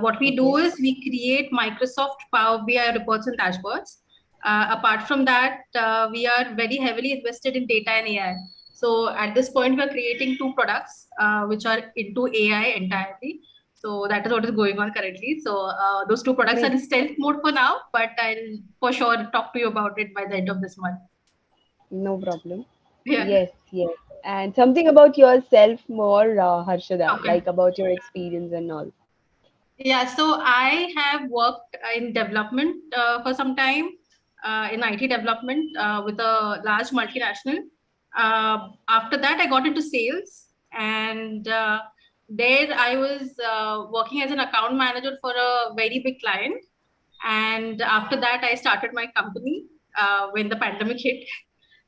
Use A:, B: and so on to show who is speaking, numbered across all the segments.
A: What we do is we create Microsoft Power BI reports and dashboards. Apart from that, we are very heavily invested in data and AI. So at this point, we are creating two products which are into AI entirely. So that is what is going on currently. So those two products are in stealth mode for now, but I'll for sure talk to you about it by the end of this month.
B: No problem.
A: Yeah.
B: Yes, yes. And something about yourself more, Harshada,
A: Okay.
B: like about your experience and all.
A: Yeah, so I have worked in development for some time, in IT development with a large multinational. After that, I got into sales, and there I was working as an account manager for a very big client. And after that, I started my company when the pandemic hit.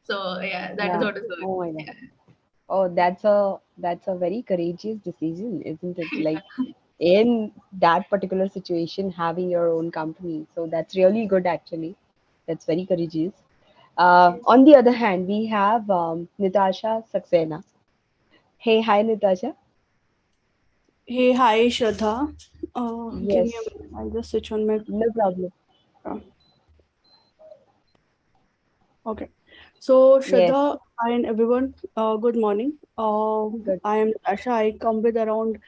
A: So yeah, that is
B: Yeah.
A: what is going.
B: Oh my God.
A: Yeah.
B: Oh, that's a very courageous decision, isn't it? Like in that particular situation, having your own company. So that's really good, actually. That's very courageous. On the other hand, we have Nitasha Saxena. Hey, hi, Nitasha.
C: Hey, hi, Shraddha. Give me a
B: Yes,
C: minute. I'll just switch on my.
B: no problem.
C: Okay. So,
B: Yes,
C: Shraddha, hi and everyone. Good morning.
B: good.
C: I am Nitasha. I come with around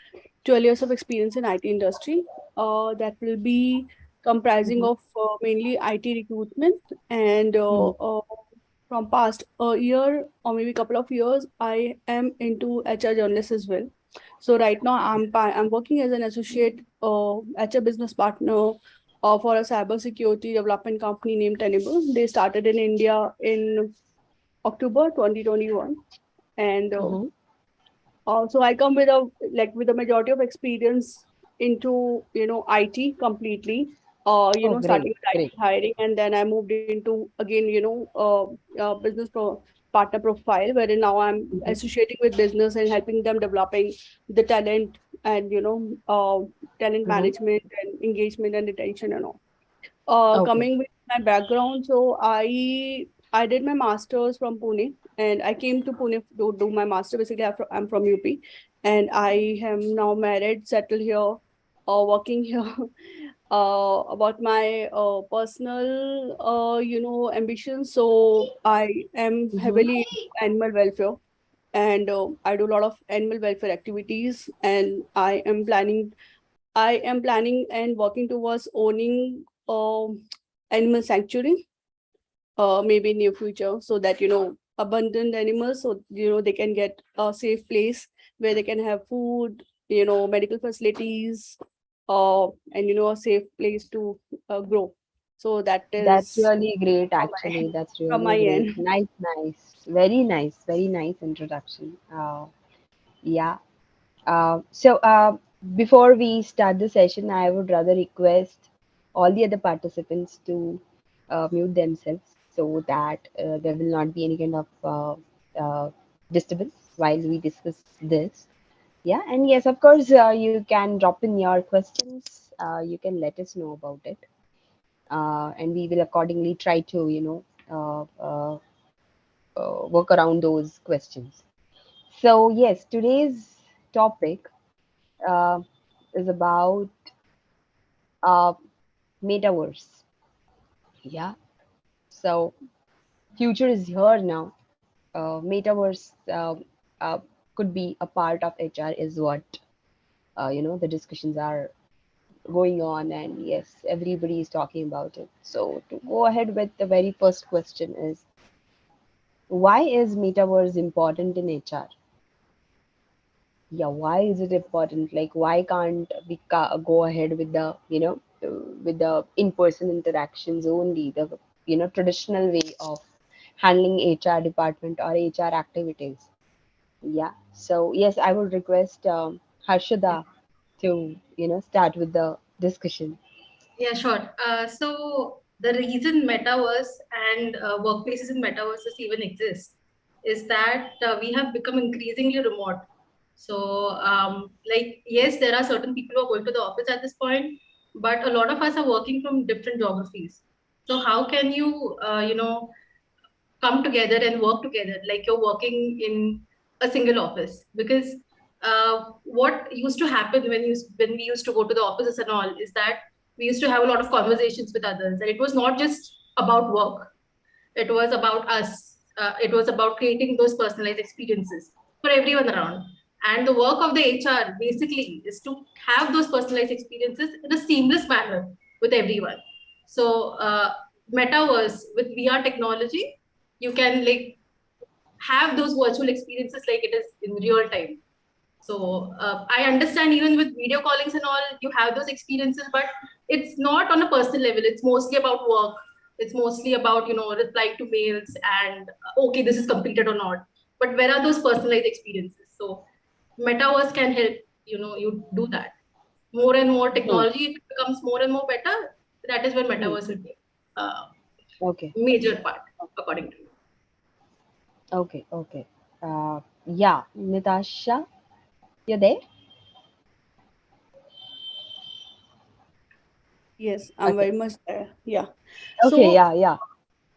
C: 12 years of experience in IT industry. That will be comprising
B: Mm-hmm.
C: of mainly IT recruitment and
B: Mm-hmm.
C: from past a year or maybe couple of years, I am into HR journalist as well. So right now, I'm working as an associate HR business partner for a cybersecurity development company named Tenable. They started in India in October 2021, and
B: Mm-hmm.
C: so I come with a majority of experience into IT completely.
B: Oh, great,
C: Starting with IT
B: great.
C: hiring, and then I moved into again business partner profile, wherein now I'm
B: Mm-hmm.
C: associating with business and helping them developing the talent and talent
B: Mm-hmm.
C: management and engagement and retention and all.
B: Okay.
C: Coming with my background, so I did my masters from Pune, and I came to Pune to do my master. Basically, I'm from UP, and I am now married, settled here, working here. About my personal, ambitions. So I am
B: Mm-hmm.
C: heavily into animal welfare, and I do a lot of animal welfare activities, and I am planning and working towards owning animal sanctuary, maybe in near future, so that abundant animals, so they can get a safe place where they can have food, medical facilities, and a safe place to grow. So that
B: That's
C: is
B: really great,
C: from my
B: actually. That's
C: from
B: really
C: my
B: great.
C: end.
B: Nice, nice. Very nice introduction. Yeah. So, before we start the session, I would rather request all the other participants to mute themselves so that there will not be any kind of disturbance while we discuss this. Yeah, and yes, of course, you can drop in your questions. You can let us know about it, and we will accordingly try to, work around those questions. So, yes, today's topic uh, is about uh, metaverse. Yeah. So future is here now. Metaverse uh, could be a part of HR is what the discussions are going on, and yes, everybody is talking about it. So to go ahead with the very first question is, why is metaverse important in HR? Yeah, why is it important? Like, why can't we go ahead with the, with the in-person interactions only, the, traditional way of handling HR department or HR activities? Yeah. So, yes, I would request Harshada to, start with the discussion.
A: Yeah, sure. So the reason metaverse and workplaces in metaverses even exist is that we have become increasingly remote. So, yes, there are certain people who are going to the office at this point, but a lot of us are working from different geographies. So, how can you, come together and work together like you're working in a single office? Because what used to happen when we used to go to the offices and all is that we used to have a lot of conversations with others, and it was not just about work. It was about us. It was about creating those personalized experiences for everyone around. And the work of the HR basically is to have those personalized experiences in a seamless manner with everyone. So, metaverse with VR technology, you can like have those virtual experiences like it is in real time. So I understand even with video callings and all, you have those experiences, but it's not on a personal level. It's mostly about work. It's mostly about, replying to mails and, okay, this is completed or not. But where are those personalized experiences? So metaverse can help, you do that. More and more
B: Hmm.
A: technology, if it becomes more and more better, that is when
B: Hmm.
A: metaverse will be a
B: Okay.
A: major part, according to me.
B: Okay. Okay. Yeah, Nitasha, you're there?
C: Yes, I'm
B: Okay.
C: very much there. Yeah.
B: Okay.
C: So
B: Yeah. Yeah.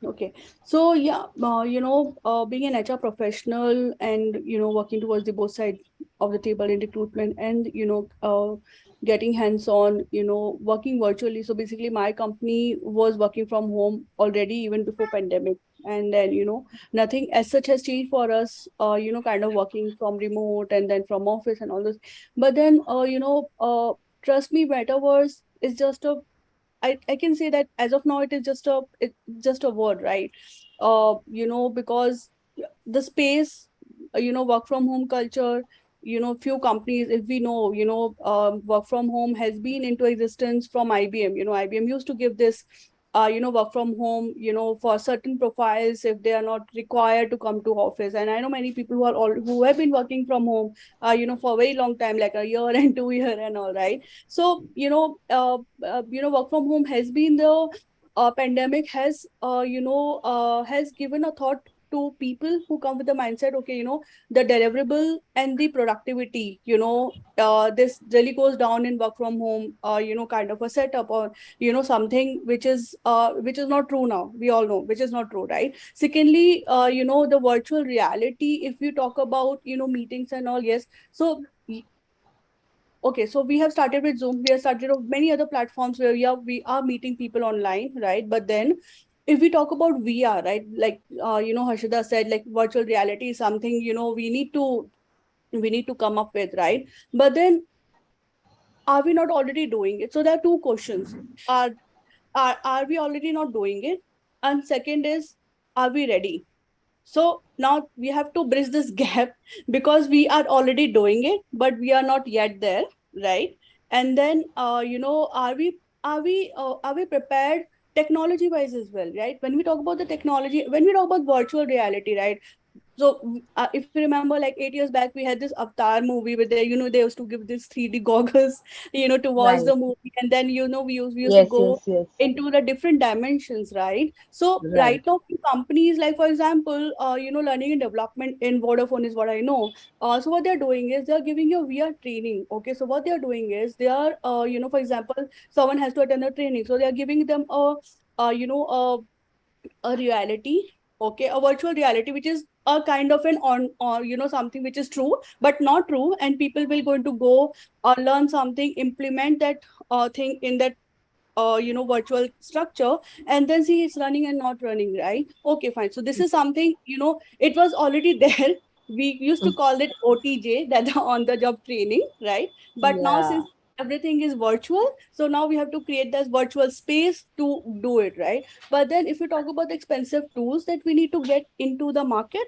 C: okay. So yeah, being an HR professional and working towards the both sides of the table in recruitment and getting hands-on, working virtually. So basically, my company was working from home already even before pandemic, and then nothing as such has changed for us. Kind of working from remote and then from office and all this. But then trust me, metaverse is just a I can say that as of now it is just a word, right? Because the space, work from home culture, few companies, if we know, work from home has been into existence from IBM. IBM used to give this work from home, for certain profiles if they are not required to come to office. And I know many people who have been working from home, for a very long time, like a year and 2 year and all, right? So work from home has been the pandemic has given a thought to people who come with the mindset, okay, the deliverable and the productivity, this really goes down in work from home, kind of a setup, or something which is not true now, we all know, which is not true, right? Secondly, the virtual reality, if we talk about meetings and all, yes. So okay, so we have started with Zoom. We have started with many other platforms where we are meeting people online, right? But then, if we talk about VR, right, like Harshada said, like virtual reality is something we need to come up with, right? But then, are we not already doing it? So there are two questions: are are we already not doing it? And second is, are we ready? So now we have to bridge this gap because we are already doing it, but we are not yet there, right? And then, are we prepared technology wise as well, right? When we talk about the technology, when we talk about virtual reality, right? So if you remember, like 8 years back, we had this Avatar movie where they used to give this 3D goggles, to watch
B: Right.
C: the movie, and then we used to
B: Yes.
C: go
B: Yes. Yes.
C: into the different dimensions, right? So
B: Right.
C: right now, companies like, for example, learning and development in Vodafone is what I know. So what they're doing is they're giving you VR training. Okay, so what they're doing is they are, for example, someone has to attend a training, so they are giving them uh, you know, a a reality, okay, a virtual reality, which is a kind of an on or something which is true but not true, and people will going to go learn something, implement that thing in that virtual structure, and then see it's running and not running, right? Okay, fine. So this is something, it was already there. We used to call it OTJ, that the on the job training, right? But now,
B: Yeah.
C: since everything is virtual, so now we have to create this virtual space to do it, right? But then if you talk about the expensive tools that we need to get into the market,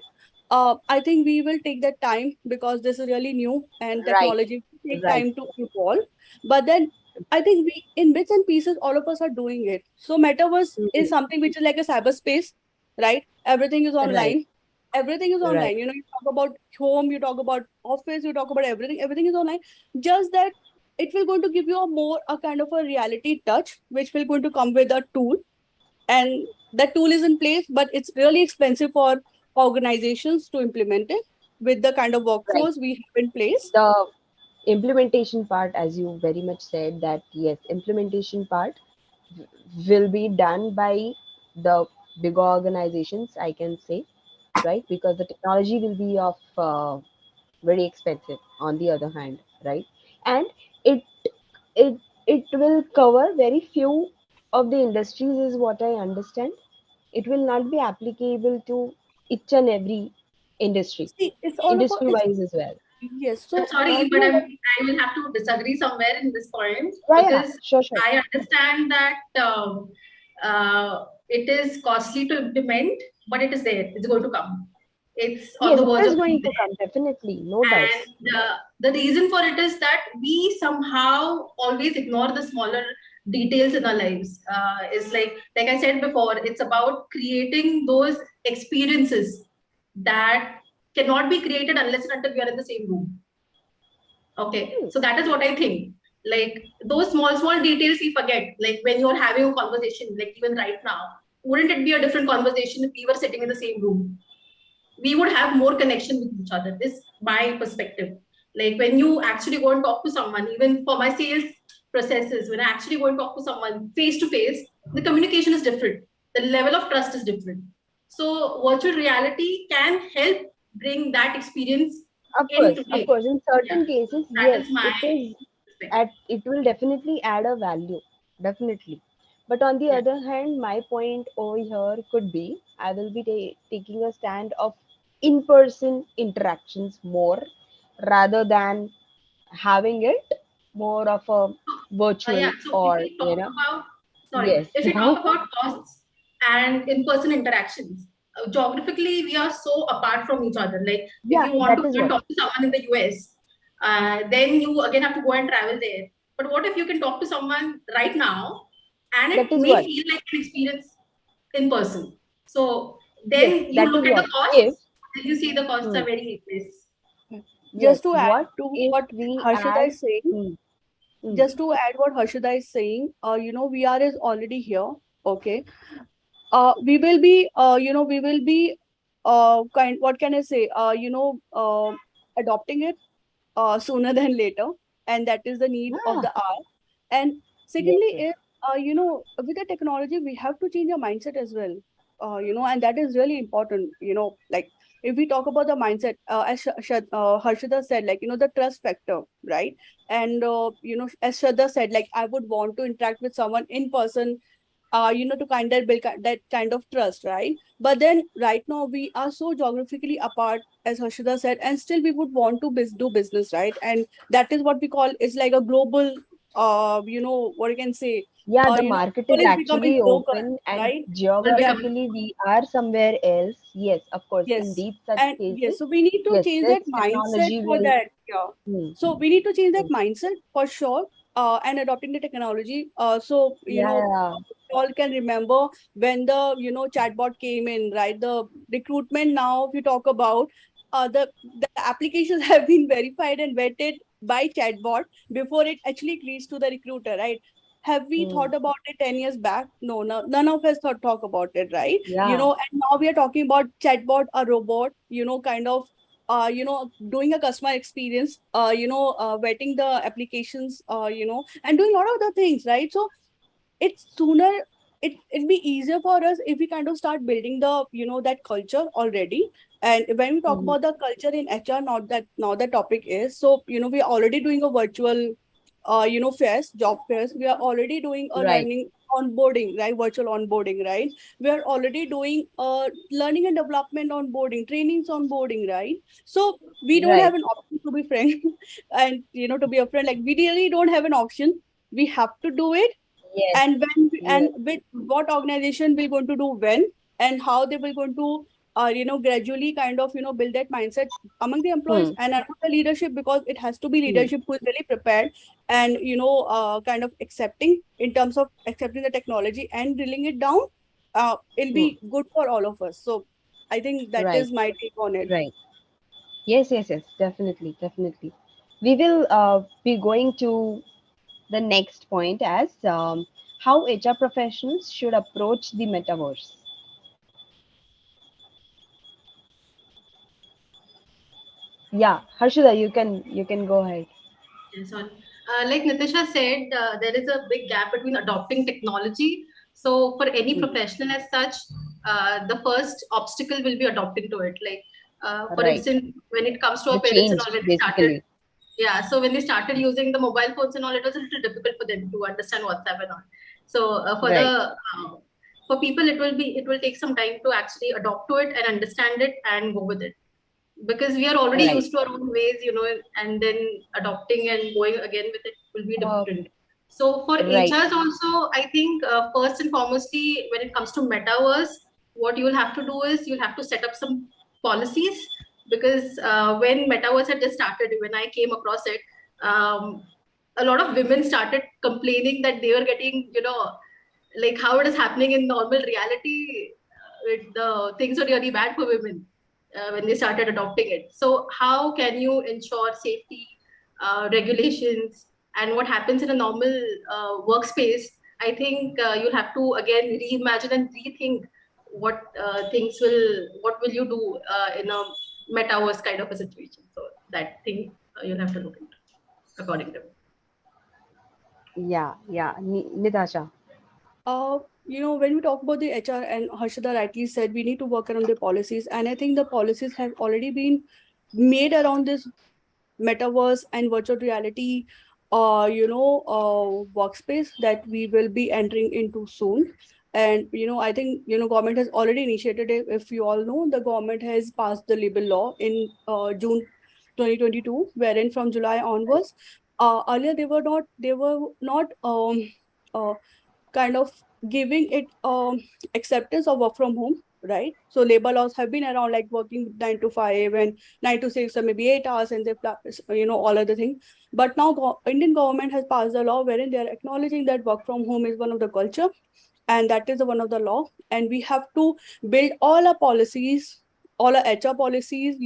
C: I think we will take that time because this is really new and
B: Right.
C: technology will take
B: Right.
C: time to evolve. But then I think we, in bits and pieces, all of us are doing it. So metaverse is
B: Mhm.
C: something which is like a cyberspace, right? Everything is
B: Right.
C: online. Everything is
B: Right.
C: online. You talk about home, you talk about office, you talk about everything. Everything is online. Just that it will going to give you a kind of a reality touch, which will going to come with a tool, and that tool is in place, but it's really expensive for organizations to implement it with the kind of
B: Right.
C: workforce we have in place.
B: The implementation part, as you very much said, that yes, implementation part will be done by the bigger organizations, I can say, right? Because the technology will be of very expensive on the other hand, right? And it it it will cover very few of the industries is what I understand. It will not be applicable to each and every industry,
C: See, it's all about
B: industry
C: it's
B: wise as well.
C: yes.
A: I'm
C: So
A: sorry,
C: you
A: but
C: know what?
A: I will have to disagree somewhere in this point,
B: Yeah,
A: because
B: sure, sure.
A: I understand that it is costly to implement, but it is there. It's going to come. It's on
B: Yes,
A: the
B: it
A: verge
B: is
A: of being
B: going to
A: there.
B: come, definitely, no doubts.
A: And the reason for it is that we somehow always ignore the smaller details in our lives. It's like I said before, it's about creating those experiences that cannot be created unless and until we are in the same room. Okay,
B: Hmm,
A: so that is what I think. Like those small details we forget. Like when you're having a conversation, like even right now, wouldn't it be a different conversation if we were sitting in the same room? We would have more connection with each other. This is my perspective. Like when you actually go and talk to someone, even for my sales processes, when I actually go and talk to someone face to face, the communication is different. The level of trust is different. So virtual reality can help bring that experience in
B: of
A: today.
B: course, in
A: Yeah,
B: certain cases,
A: that
B: yes,
A: is my
B: it is
A: perspective.
B: it will definitely add a value, definitely. But on the
A: Yeah.
B: other hand, my point over here could be I will be taking a stand of in-person interactions more rather than having it more of a
A: Yeah.
B: virtual
A: So if
B: or
A: we talk about, sorry,
B: yes.
A: if we talk about costs and in-person interactions, geographically we are so apart from each other. Like if
B: Yeah,
A: you want to
B: that
A: go
B: is
A: and
B: what.
A: talk to someone in the US, then you again have to go and travel there. But what if you can talk to someone right now, and
B: That
A: it
B: is
A: may
B: what.
A: feel like an experience in person? So
B: Yes,
A: then you
B: that is
A: look at
B: what.
A: the
B: If
A: costs, and you see the costs
B: hmm,
A: are very less.
B: yes,
C: just to add
B: what
C: to
B: if
C: what
B: we
C: Harshada
B: add
C: is saying,
B: hmm, hmm,
C: just to add what Harshada is saying, VR is already here. Okay. We will be, we will be, what can I say? Adopting it sooner than later, and that is the need of
B: yeah,
C: the hour. And
B: yes,
C: secondly,
B: yes,
C: is with the technology, we have to change our mindset as well. And that is really important. Like if we talk about the mindset, as Harshada said, like the trust factor, right? And as Shraddha said, like I would want to interact with someone in person, to kind of build that kind of trust, right? But then right now we are so geographically apart, as Harshada said, and still we would want to do business, right? And that is what we call is like a global, what you can say,
B: yeah, the market is
C: global is becoming
B: actually
C: local,
B: open and
C: right?
A: Will
C: Yeah.
A: become
B: geographically we are somewhere else. Yes, of course, in
C: Yes.
B: deep such
C: And
B: cases,
C: yes, so we need to
B: yes,
C: change
B: this
C: that mindset
B: technology
C: for
B: will
C: that. Yeah.
B: hmm,
C: So we need to change that
B: hmm.
C: mindset for sure. And adopting the technology. So
B: Yeah, yeah,
C: we all can remember when the chatbot came in, right? The recruitment now, if you talk about the applications have been verified and vetted by chatbot before it actually reaches to the recruiter, right? Have we
B: hmm,
C: thought about it 10 years back? No, no, none of us thought talk about it, right?
B: yeah,
C: And now we are talking about chatbot, a robot, kind of doing a customer experience, vetting the applications, and doing a lot of other things, right? So it's sooner, it'd be easier for us if we kind of start building the that culture already. And when we talk
B: hmm,
C: about the culture in HR, not that now the topic is, so we're already doing a virtual fairs, job fairs. We are already doing a
B: right,
C: learning onboarding, right? Virtual onboarding, right? We are already doing learning and development onboarding, trainings onboarding, right? So we don't
B: right,
C: have an option to be friend and to be a friend. Like we really don't have an option. We have to do it.
B: yes,
C: And
B: yes,
C: and with what organization we're going to do when, and how they will going to gradually kind of build that mindset among the employees
B: hmm,
C: and among the leadership, because it has to be
B: hmm,
C: leadership who is really prepared and kind of accepting in terms of accepting the technology and drilling it down. It'll
B: hmm,
C: be good for all of us. So I think that
B: right,
C: is my take on it.
B: right. Yes, yes, yes, definitely, definitely. We will be going to the next point as how HR professionals should approach the metaverse. Yeah, Harshada, you can go ahead.
A: Yes, on. Like Nitisha said, there is a big gap between adopting technology. So for any
B: Hmm,
A: professional as such, the first obstacle will be adopting to it. Like For
B: Right.
A: instance, when it comes to our
B: The
A: parents and all,
B: change,
A: when they started,
B: basically.
A: yeah, so when they started using the mobile phones and all, it was a little difficult for them to understand WhatsApp and all. So
B: Right.
A: for people, it will take some time to actually adopt to it and understand it and go with it, because we are already
B: Right.
A: used to our own ways, and then adopting and going again with it will be different. So for
B: Right.
A: HRs also, I think first and foremostly, when it comes to metaverse, what you will have to do is you'll have to set up some policies, because when metaverse had just started, when I came across it, a lot of women started complaining that they were getting, like how it is happening in normal reality, the things are really bad for women when they started adopting it. So how can you ensure safety, regulations, and what happens in a normal workspace? I think you'll have to again reimagine and rethink what will you do in a metaverse kind of a situation. So that thing you'll have to look into according to me.
B: Yeah. Yeah. Nitasha.
C: When we talk about the HR, and Harshada rightly said, we need to work around the policies. And I think the policies have already been made around this metaverse and virtual reality, workspace that we will be entering into soon. And, I think, government has already initiated it. If you all know, the government has passed the labor law in June 2022, wherein from July onwards, earlier they were not uh, kind of giving it acceptance of work from home, right? So labor laws have been around, like working 9 to 5 and 9 to 6 or maybe 8 hours, and all other things. But now Indian government has passed a law wherein they are acknowledging that work from home is one of the culture, and that is one of the law. And we have to build all our policies, all our HR policies,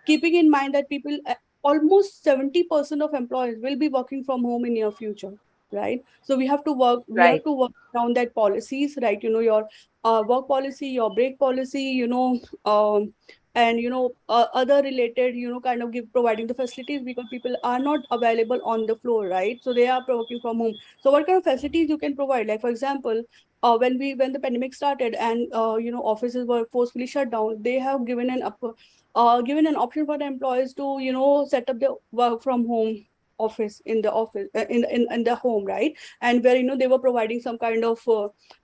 C: keeping in mind that people, almost 70% of employees will be working from home in near future, right? So we have
B: Right.
C: to work around that policies, right? Your work policy, your break policy, and other related, kind of providing the facilities, because people are not available on the floor, right? So they are working from home. So what kind of facilities you can provide? Like, for example, when the pandemic started, and offices were forcefully shut down, they have given an option for the employees to set up the work from home office in the office, in the home, right? And where they were providing some kind of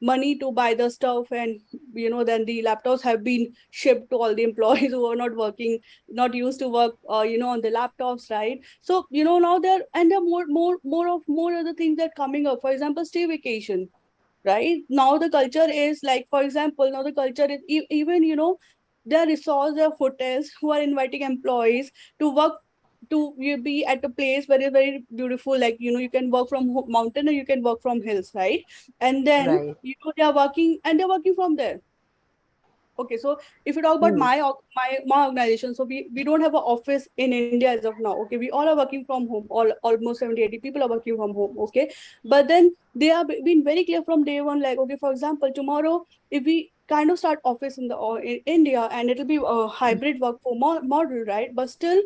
C: money to buy the stuff, and then the laptops have been shipped to all the employees who are not working, not used to work on the laptops, right? So now there are more other things that coming up. For example, stay vacation, right? Now the culture is like, for example, now the culture is even there are resorts, there are hotels who are inviting employees to work, to you be at a place very very beautiful, like you can work from mountain, or you can work from hills, right? And then
B: Right.
C: they are working, and they're working from there. Okay, so if you talk about
B: Hmm.
C: my organization, so we don't have an office in India as of now. Okay, we all are working from home. Almost 70-80 people are working from home. Okay, but then they are been very clear from day one. Like, okay, for example, tomorrow if we kind of start office in India, and it'll be a hybrid work for model, right? But still,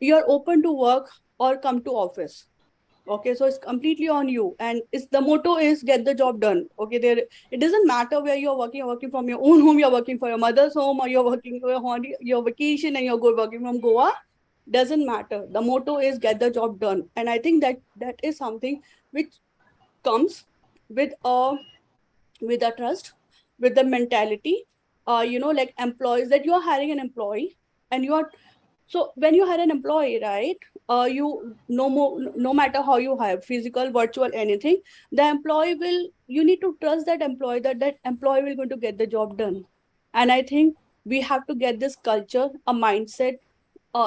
C: you're open to work or come to office. Okay, so it's completely on you, and it's the motto is get the job done. Okay, there it doesn't matter where you're working from your own home, you're working for your mother's home, or you're working for your vacation, and you're good working from Goa. Doesn't matter. The motto is get the job done, and I think that is something which comes with a trust, with the mentality, like employees, that you are hiring an employee, and you are so when you hire an employee, right? You no more, no matter how you hire, physical, virtual, anything, the employee will, you need to trust that employee, that employee will going to get the job done. And I think we have to get this culture, a mindset,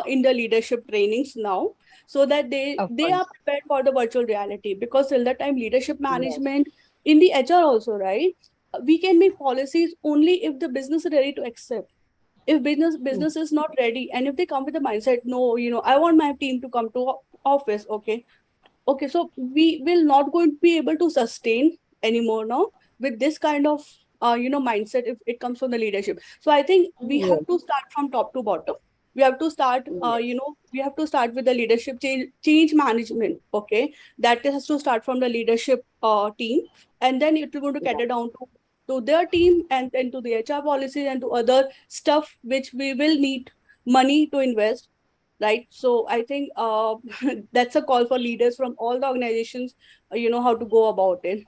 C: in the leadership trainings now, so that
B: Of
C: they are
B: course.
C: prepared for the virtual reality. Because till the time, leadership
B: Yes.
C: management in the HR also, right? We can make policies only if the business is ready to accept. If
B: Hmm.
C: business is not ready, and if they come with the mindset, no, I want my team to come to office. Okay, so we will not going to be able to sustain anymore now with this kind of mindset, if it comes from the leadership. So I think we have
B: Yes.
C: to start from top to bottom. We have to start,
B: Yes.
C: we have to start with the leadership change management. Okay, that has to start from the leadership team, and then it will going to
B: Yeah.
C: cater down to their team, and then to the HR policies, and to other stuff which we will need money to invest, right? So I think that's a call for leaders from all the organizations, how to go about it,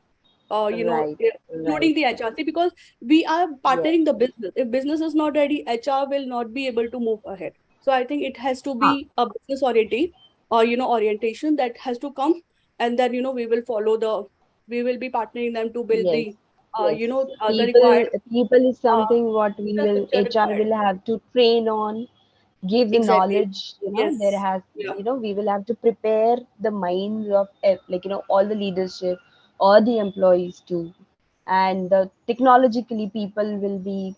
B: Right, right.
C: including the HRC, because we are
B: Yes.
C: partnering the business. If business is not ready, HR will not be able to move ahead. So I think it has to
B: Huh.
C: be a business orientation, or orientation that has to come, and then we will follow we will be partnering them to build
B: Yes.
C: the
B: Yes.
C: the required
B: People is
C: uh,
B: something what we will
C: infrastructure
B: HR
C: required.
B: will have to train on, give the
C: Exactly.
B: knowledge, there
C: Yes.
B: has,
C: Yeah.
B: we will have to prepare the minds of all the leadership or the employees too. And the technologically people will be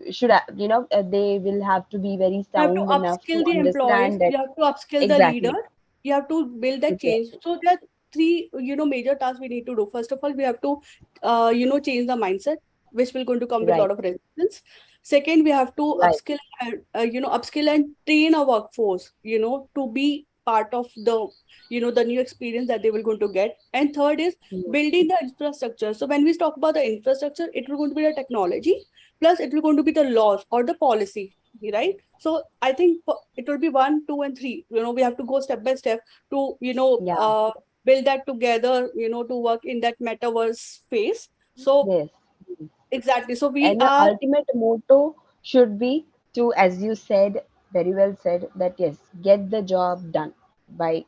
B: they will have to be very
C: You have to
B: sound enough to
C: upskill the employees,
B: understand that
C: you have to upskill the leader,
B: exactly.
C: you have to build that
B: Prepare.
C: change. So there are three major tasks we need to do. First of all, we have to change the mindset, which will going to come with a
B: Right,
C: lot of resistance. Second, we have to
B: right.
C: upskill and upskill and train our workforce, to be part of the new experience that they will going to get. And third is
B: Mm.
C: building the infrastructure. So when we talk about the infrastructure, it will going to be the technology, plus it will going to be the laws or the policy, right? So I think it will be one, two, and three. We have to go step by step to
B: Yeah.
C: build that together. To work in that metaverse phase. So
B: Yes.
C: exactly. So we
B: And the
C: are,
B: ultimate motto should be to, as you said, very well said, that yes, get the job done by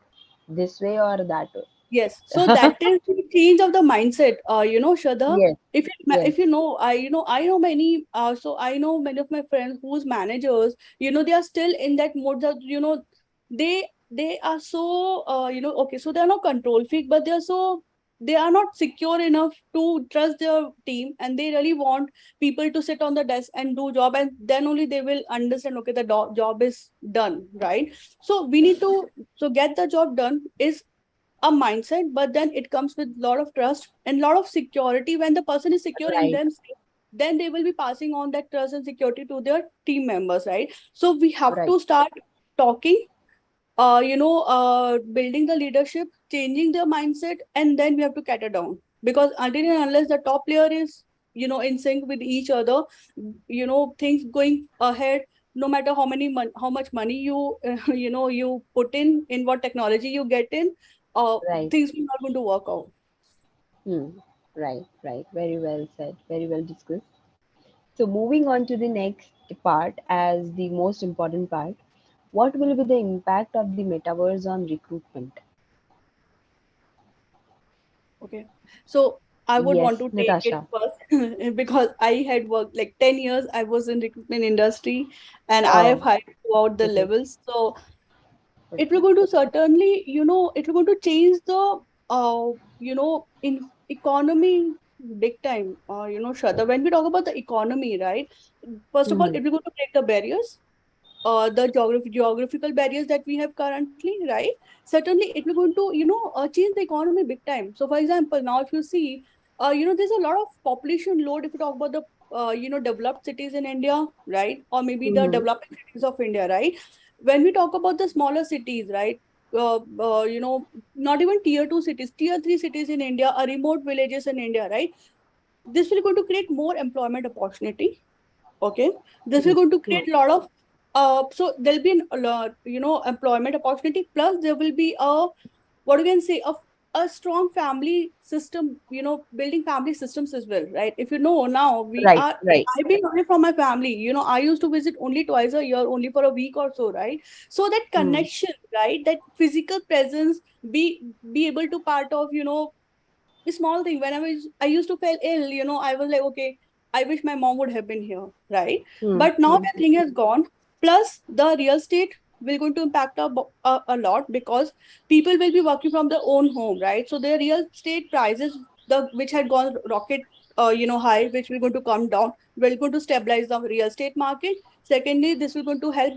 B: this way or that way.
C: yes. So that is the change of the mindset. Shraddha,
B: Yes,
C: if
B: yes.
C: you know, I know many. So I know many of my friends whose managers, they are still in that mode that they are so okay. So they are not control freak, but they are not secure enough to trust their team, and they really want people to sit on the desk and do job, and then only they will understand. Okay, the job is done, right? So we need to get the job done is a mindset, but then it comes with a lot of trust and a lot of security. When the person is secure in
B: Right,
C: themselves, then they will be passing on that trust and security to their team members, right? So we have
B: right.
C: to start talking, building the leadership, changing their mindset, and then we have to cater down. Because until and unless the top player is, in sync with each other, things going ahead, no matter how much money you, you put in what technology you get in,
B: Right.
C: things will not going to work out.
B: Hmm. Right, right. Very well said. Very well discussed. So moving on to the next part as the most important part. What will be the impact of the metaverse on recruitment?
C: Okay. So I would want
B: Yes,
C: to take it
B: Natasha.
C: first because I had worked like 10 years. I was in recruitment industry and I have
B: Oh,
C: hired throughout the
B: okay,
C: levels. So it will
B: okay.
C: going to certainly, it will going to change the in economy big time. Shraddha, when we talk about the economy, right? First of all,
B: Hmm.
C: it will going to break the barriers, the geographical barriers that we have currently, right? Certainly it will going to change the economy big time. So for example, now if you see, there's a lot of population load if you talk about the developed cities in India, right? Or maybe the
B: Hmm.
C: developing cities of India, right? When we talk about the smaller cities, right? Not even tier 2 cities, tier 3 cities in India, or remote villages in India, right? This will going to create more employment opportunity. Okay, this
B: Hmm.
C: is going to
B: Hmm.
C: create a lot of so there'll be a lot, employment opportunity, plus there will be a, what you can say, a strong family system, building family systems as well, right? If you know, now we
B: Right,
C: are,
B: right.
C: I've been away from my family, I used to visit only twice a year, only for a week or so, right? So that
B: Hmm.
C: connection, right, that physical presence, be able to part of, a small thing. When I used to feel ill, I was like, okay, I wish my mom would have been here, right?
B: Hmm.
C: But now
B: Hmm.
C: that thing has gone. Plus, the real estate will going to impact a lot, because people will be working from their own home, right? So their real estate prices, the which had gone rocket, high, which will going to come down, will going to stabilize the real estate market. Secondly, this will going to help,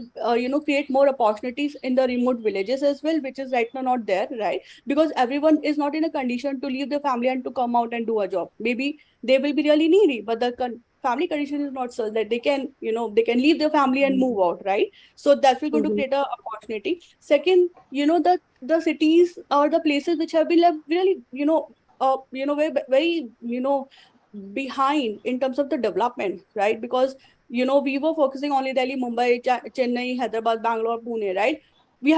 C: create more opportunities in the remote villages as well, which is right now not there, right? Because everyone is not in a condition to leave their family and to come out and do a job. Maybe they will be really needy, but the family condition is not such that they can, they can leave their family and move out, right? So that will going to
B: Hmm.
C: create a opportunity. Second, the cities or the places which have been left really, very, very, behind in terms of the development, right? Because we were focusing only Delhi, Mumbai, Chennai, Hyderabad, Bangalore, Pune, right? We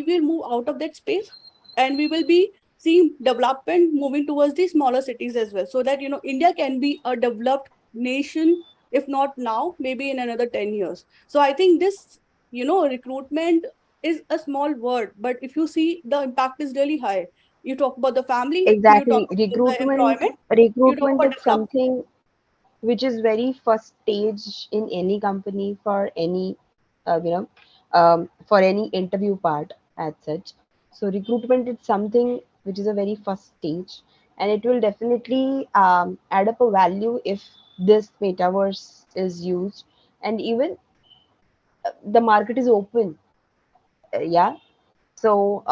C: will move out of that space, and we will be seeing development moving towards the smaller cities as well, so that India can be a developed nation, if not now, maybe in another 10 years. So I think this, recruitment is a small word, but if you see, the impact is really high. You talk about the family, you talk
B: Exactly.
C: about the employment, you talk
B: Recruitment
C: about
B: is
C: development.
B: something which is very first stage in any company for any, you know, for any interview part as such. So recruitment is something which is a very first stage, and it will definitely add up a value if this metaverse is used, and even the market is open. Yeah. So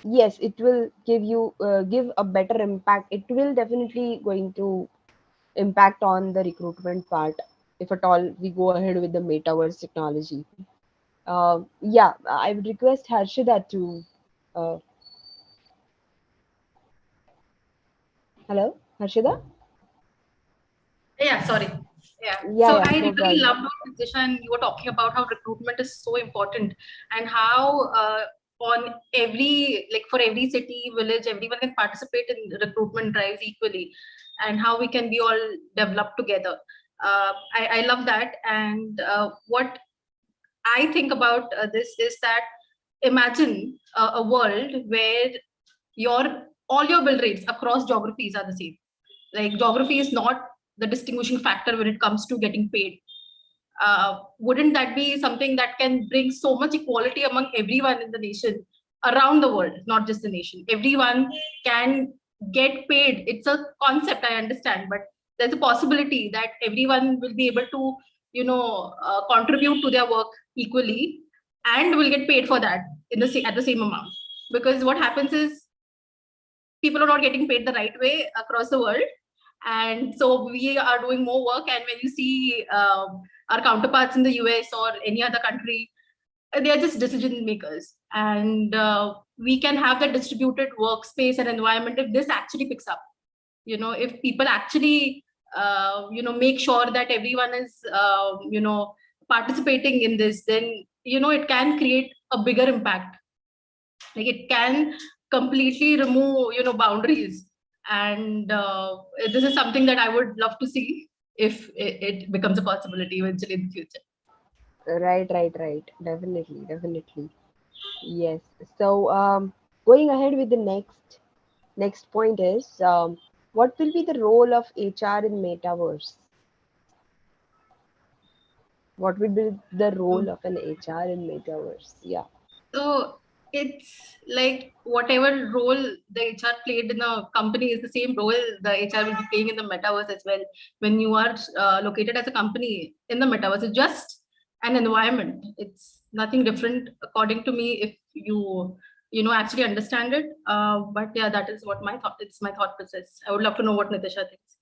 B: yes, it will give a better impact. It will definitely going to impact on the recruitment part if at all we go ahead with the metaverse technology. Yeah, I would request Harshada to. Uh, Hello, Harshada?
A: Yeah, sorry. Yeah.
B: Yeah,
A: So
B: yeah,
A: I
B: no
A: really
B: problem.
A: loved what Nitisha and you were talking about how recruitment is so important, and how on every, like for every city, village, everyone can participate in recruitment drives equally, and how we can be all developed together. I love that. And what I think about this is that imagine a world where your all your bill rates across geographies are the same. Like geography is not the distinguishing factor when it comes to getting paid. Wouldn't that be something that can bring so much equality among everyone in the nation, around the world, not just the nation? Everyone can get paid. It's a concept, I understand, but there's a possibility that everyone will be able to, contribute to their work equally, and will get paid for that at the same amount. Because what happens is people are not getting paid the right way across the world, and so we are doing more work. And when you see our counterparts in the US or any other country, they are just decision makers. And we can have that distributed workspace and environment if this actually picks up. If people actually make sure that everyone is participating in this, then it can create a bigger impact. Like it can completely remove boundaries. And this is something that I would love to see if it becomes a possibility eventually in the future.
B: Right, right, right. Definitely, definitely. Yes. So going ahead with the next point is what will be the role of HR in metaverse? What will be the role of an HR in metaverse? Yeah.
A: So it's like whatever role the HR played in a company is the same role the HR will be playing in the metaverse as well. When you are located as a company in the metaverse, it's just an environment. It's nothing different, according to me, if you actually understand it. But yeah, that is what my thought. It's my thought process. I would love to know what Nitisha thinks.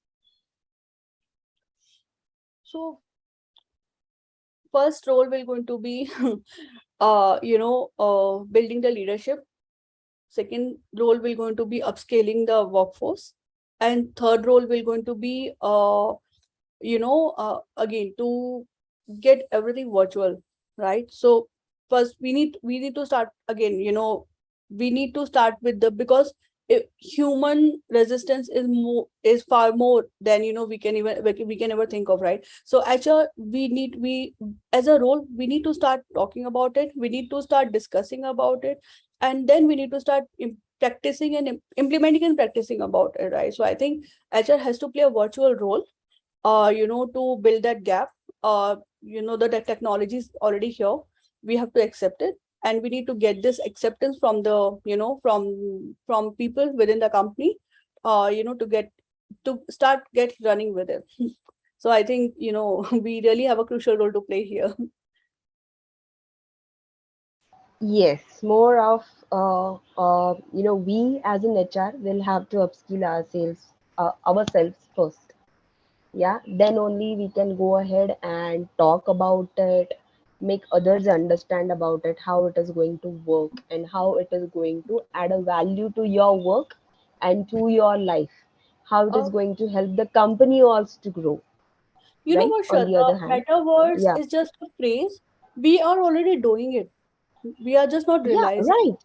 C: So first role will going to be building the leadership. Second role will going to be upscaling the workforce, and third role will going to be again, to get everything virtual, right? So first we need to start again, we need to start with the, because human resistance is far more than we can ever think of, right? So actually we as a role, we need to start talking about it, we need to start discussing about it, and then we need to start practicing and implementing and practicing about it, right? So I think HR has to play a virtual role, to build that gap. The technology is already here. We have to accept it, and we need to get this acceptance from the, from people within the company, to start get running with it. So I think, we really have a crucial role to play here.
B: Yes, more of we as an HR will have to upskill ourselves first. Yeah, then only we can go ahead and talk about it, make others understand about it, how it is going to work, and how it is going to add a value to your work and to your life, how it is
C: Uh,
B: going to help the company also to grow.
C: You know
B: right?
C: what,
B: On the
C: Shraddha?
B: other hand,
C: Metaverse
B: yeah,
C: is just a phrase. We are already doing it. We are just not
B: yeah,
C: realizing.
B: right.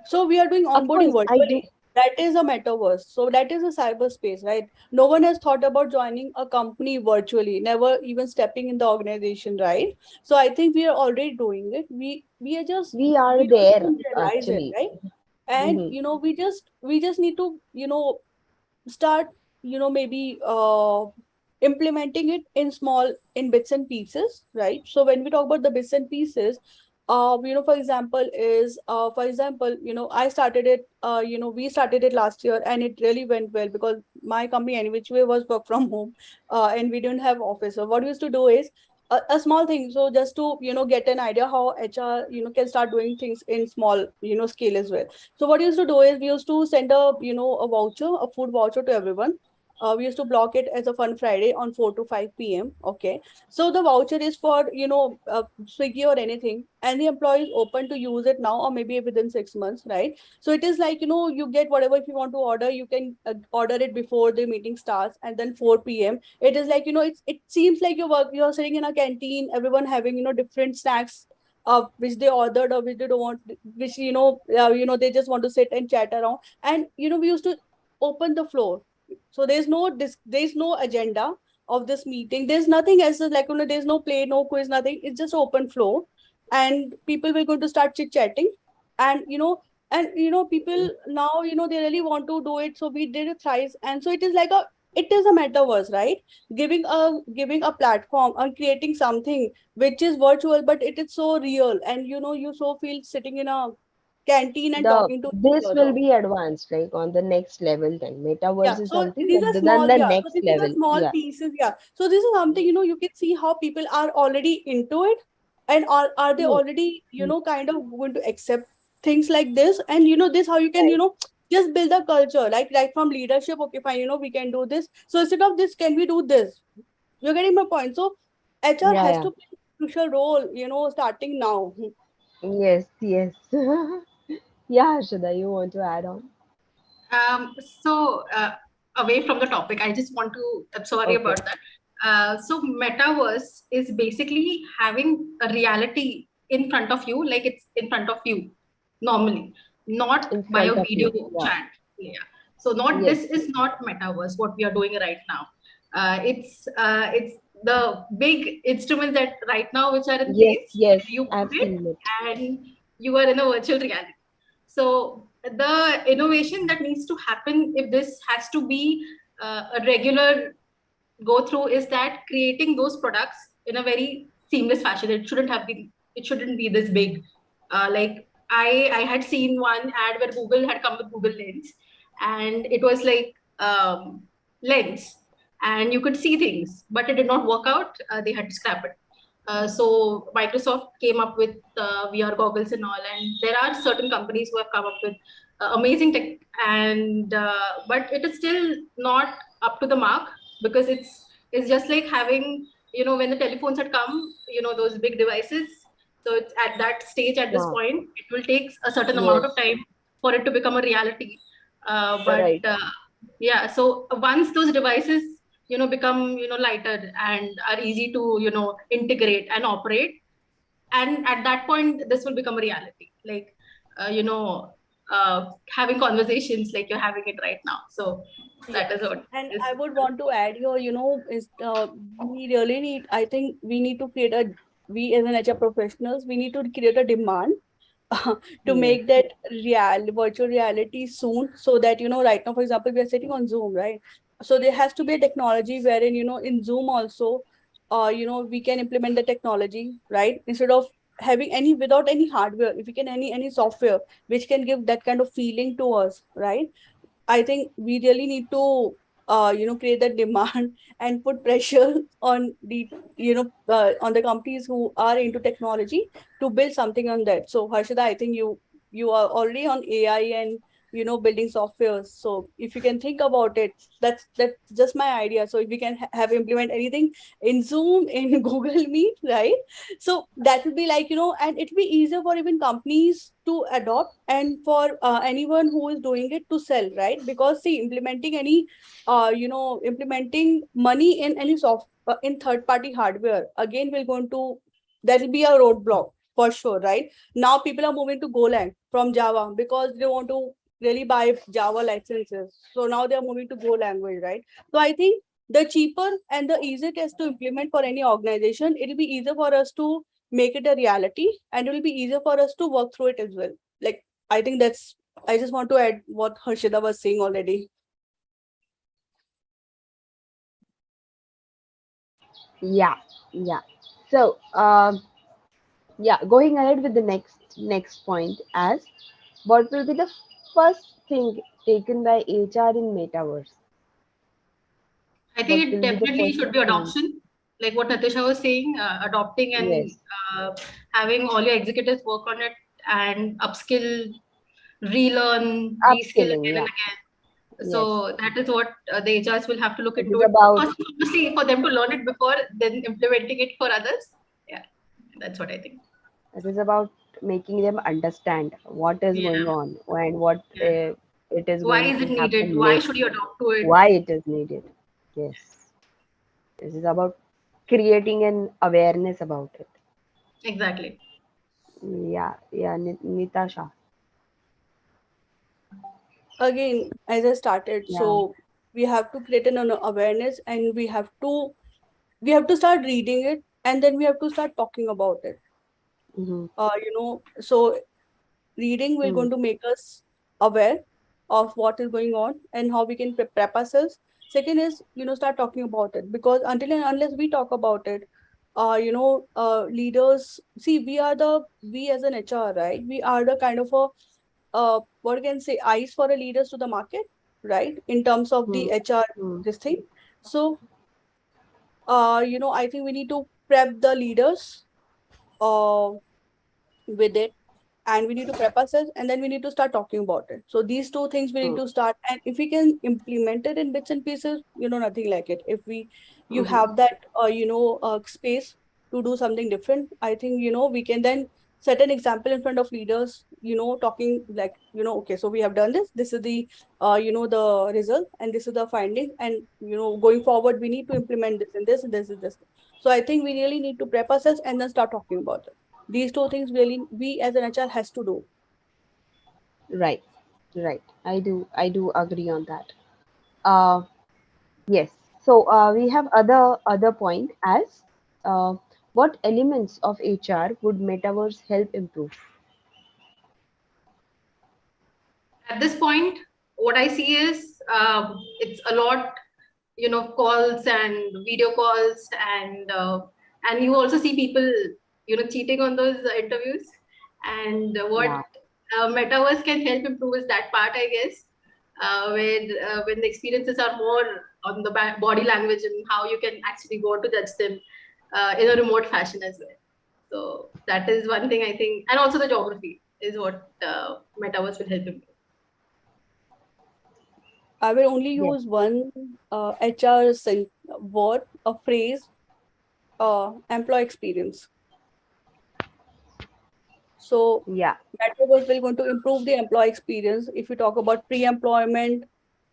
C: So we are doing
B: Of
C: onboarding
B: course, I
C: virtually.
B: do.
C: That is a metaverse. So that is a cyberspace, right? No one has thought about joining a company virtually, never even stepping in the organization, right? So I think we are already doing it. We are just
B: We are
C: we don't
B: there
C: even realize it,
B: actually.
C: right? And
B: Hmm.
C: we just need to start maybe implementing it in small in bits and pieces, right? So when we talk about the bits and pieces, for example is for example I started it we started it last year, and it really went well because my company any which way was work from home, and we didn't have office. So what we used to do is a small thing, so just to get an idea how HR can start doing things in small scale as well. So what we used to do is we used to send a voucher, a food voucher to everyone. We used to block it as a fun Friday on 4 to 5 p.m. Okay. So the voucher is for, Swiggy or anything, and the employee is open to use it now or maybe within 6 months, right? So it is like, you get whatever. If you want to order, you can order it before the meeting starts, and then 4 p.m. It is like, it seems like you're sitting in a canteen, everyone having, different snacks which they ordered or which they don't want, which they just want to sit and chat around. And we used to open the floor, so there's no agenda of this meeting. There's nothing else, like there's no play, no quiz, nothing. It's just open floor, and people were going to start chit chatting, and people now they really want to do it. So we did it thrice, and so it is a metaverse, right? Giving a platform and creating something which is virtual, but it is so real, and you so feel sitting in a canteen and
B: The
C: talking to each
B: this will
C: other.
B: be advanced, like on the next level. Then
C: Yeah,
B: metaverse is
C: so
B: something,
C: these
B: but
C: are
B: then
C: small,
B: the
C: yeah. So
B: next
C: these are
B: level,
C: small
B: yeah.
C: pieces, yeah. So this is something, you can see how people are already into it, and are they
B: Hmm.
C: already, kind of going to accept things like this. And this how you can,
B: Right.
C: just build a culture, like from leadership. Okay, fine, we can do this. So instead of this, can we do this? You're getting my point. So HR
B: Yeah,
C: has
B: yeah.
C: to play a crucial role, starting now.
B: Yes, yes. Yeah, Harshada, you want to add on?
A: So away from the topic, I just want to. I'm sorry
B: Okay.
A: about that. So metaverse is basically having a reality in front of you, like it's in front of you normally, not
B: In
A: by a
B: front of
A: video
B: you. Yeah.
A: chat. Yeah. So not
B: Yes.
A: this is not metaverse. What we are doing right now. It's the big instruments that right now which are in
B: Yes,
A: place.
B: yes.
A: You
B: I've
A: put it
B: seen it.
A: and you are in a virtual reality. So the innovation that needs to happen if this has to be a regular go through is that creating those products in a very seamless fashion. It shouldn't have been. It shouldn't be this big. Like I had seen one ad where Google had come with Google Lens, and it was like Lens, and you could see things, but it did not work out. They had to scrap it. So Microsoft came up with VR goggles and all, and there are certain companies who have come up with amazing tech, and but it is still not up to the mark because it's just like having when the telephones had come, those big devices. So it's at that stage at this
B: Yeah.
A: point, it will take a certain amount of
B: Yes.
A: time for it to become a reality. But
B: Right.
A: yeah, so once those devices become lighter and are easy to integrate and operate, and at that point this will become a reality, like uh, you know having conversations like you're having it right now. So that is
C: Yes,
A: what
C: and
A: is.
C: I would want to add here, is we really need, I think we need to create we as an HR professionals, we need to create a demand to
B: Hmm.
C: make that virtual reality soon, so that, right now, for example, we are sitting on Zoom, right? So there has to be a technology wherein, in Zoom also, we can implement the technology, right? Instead of having without any hardware, if we can any software which can give that kind of feeling to us, right? I think we really need to, create that demand and put pressure on on the companies who are into technology to build something on that. So Harshada, I think you are already on AI and building software. So if you can think about it, that's just my idea. So if we can have implement anything in Zoom, in Google Meet, right? So that will be like, and it will be easier for even companies to adopt, and for anyone who is doing it to sell, right? Because see, implementing money in any software in third-party hardware, again, there will be a roadblock for sure, right? Now people are moving to Golang from Java because they want to really buy Java licenses. So now they are moving to Go language, right? So I think the cheaper and the easier it is to implement for any organization, it will be easier for us to make it a reality, and it will be easier for us to work through it as well. Like, I think I just want to add what Harshada was saying already.
B: Yeah, yeah. So, yeah, going ahead with the next point, as what will be the first thing taken by HR in Metaverse?
A: I
B: What
A: think it
B: will be the
A: definitely
B: first
A: should be
B: thing?
A: adoption, like what Nitasha was saying, adopting and
B: Yes,
A: having all your executives work on it and upskill, relearn, reskill
B: upskilling.
A: again and
B: Yeah,
A: again.
B: yes.
A: So that is what the HRs will have to look
B: It is
A: into it.
B: about,
A: First, obviously, for them to learn it before then implementing it for others. Yeah, that's what I think.
B: it is about making them understand what is
A: Yeah,
B: going on and what
A: yeah.
B: it is
A: Why
B: going
A: is
B: to
A: it needed?
B: happen
A: Why
B: next,
A: should you adopt to it?
B: why it is needed. Yes, this is about creating an awareness about it.
A: Exactly.
B: Yeah, yeah, Nitasha.
C: Again, as I started,
B: Yeah.
C: so we have to create an awareness, and we have to start reading it, and then we have to start talking about it.
B: Mm-hmm.
C: So reading will going to make us aware of what is going on and how we can prep ourselves. Second is, start talking about it, because until and unless we talk about it, leaders, see, we as an HR, right? We are the kind of a, what can say, eyes for a leaders to the market, right? In terms of the HR,
B: Mm-hmm.
C: this thing. So, I think we need to prep the leaders uh, with it, and we need to prep ourselves, and then we need to start talking about it. So these two things we need to start, and if we can implement it in bits and pieces, nothing like it. If you
B: Mm-hmm.
C: have that space to do something different, I think we can then set an example in front of leaders, talking like, okay, so we have done this is the the result, and this is the finding, and going forward we need to implement this and this and this is this. So I think we really need to prep ourselves and then start talking about it. These two things really we as an HR has to do.
B: Right, right. I do agree on that. Uh, yes. So we have other point as what elements of HR would Metaverse help improve?
A: At this point, what I see is it's a lot, calls and video calls, and you also see people, cheating on those interviews. And what
B: Yeah,
A: Metaverse can help improve is that part, I guess, where when the experiences are more on the body language and how you can actually go to judge them in a remote fashion as well. So that is one thing I think, and also the geography is what Metaverse will help improve.
C: I will only
B: yes,
C: use one HR word, a phrase, employee experience. So
B: yeah,
C: Metaverse will going to improve the employee experience. If you talk about pre-employment,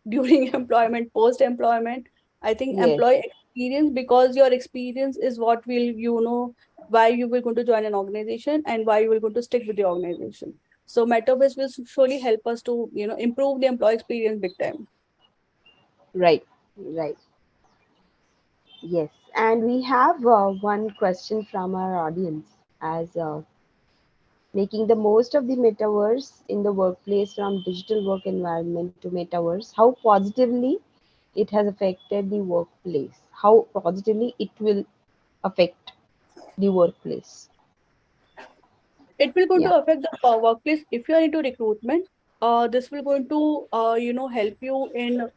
C: during employment, post-employment, I think
B: yes,
C: employee experience, because your experience is what will, why you will going to join an organization and why you will going to stick with the organization. So Metaverse will surely help us to, improve the employee experience big time.
B: right, right. Yes, and we have one question from our audience as making the most of the metaverse in the workplace from digital work environment to metaverse, how positively it has affected the workplace, how positively it will affect the workplace.
C: It will going
B: Yeah,
C: to affect the workplace. If you are into recruitment, this will going to help you in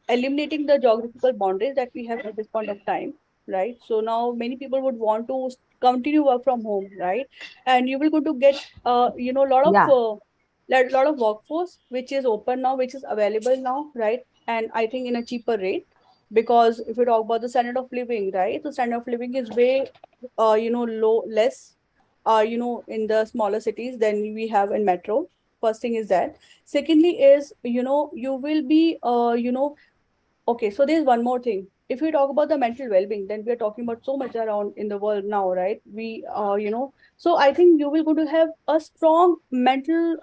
C: eliminating the geographical boundaries that we have at this point of time, right? So now many people would want to continue work from home, right? And you will going to get
B: yeah,
C: lot of workforce which is open now, which is available now, right? And I think in a cheaper rate, because if you talk about the standard of living, right, the standard of living is way low less in the smaller cities than we have in metro. First thing is that. Secondly is, you will be okay, so there's one more thing. if we talk about the mental well-being, then we are talking about so much around in the world now, right? We so I think you will going to have a strong mental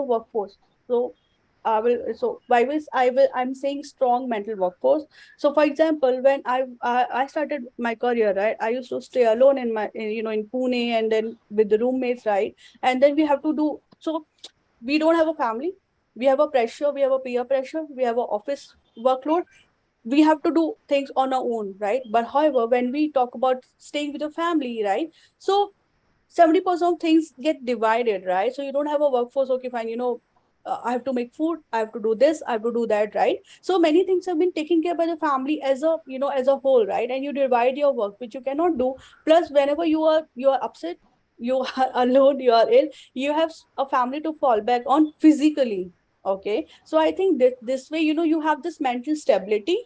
C: workforce. So I will, so why was I'm saying strong mental workforce. So for example, when I started my career, right, I used to stay alone in my in Pune, and then with the roommates, right? And then we have to do, so we don't have a family, we have a pressure, we have a peer pressure, we have a office workload, we have to do things on our own, right? But however, when we talk about staying with a family, right, so 70% of things get divided, right? So you don't have a workforce, okay, fine, I have to make food, I have to do this, I have to do that, right? So many things have been taken care by the family as a as a whole, right? And you divide your work, which you cannot do. Plus, whenever you are upset, you are alone, you are ill, you have a family to fall back on physically. Okay, so I think that this way, you have this mental stability,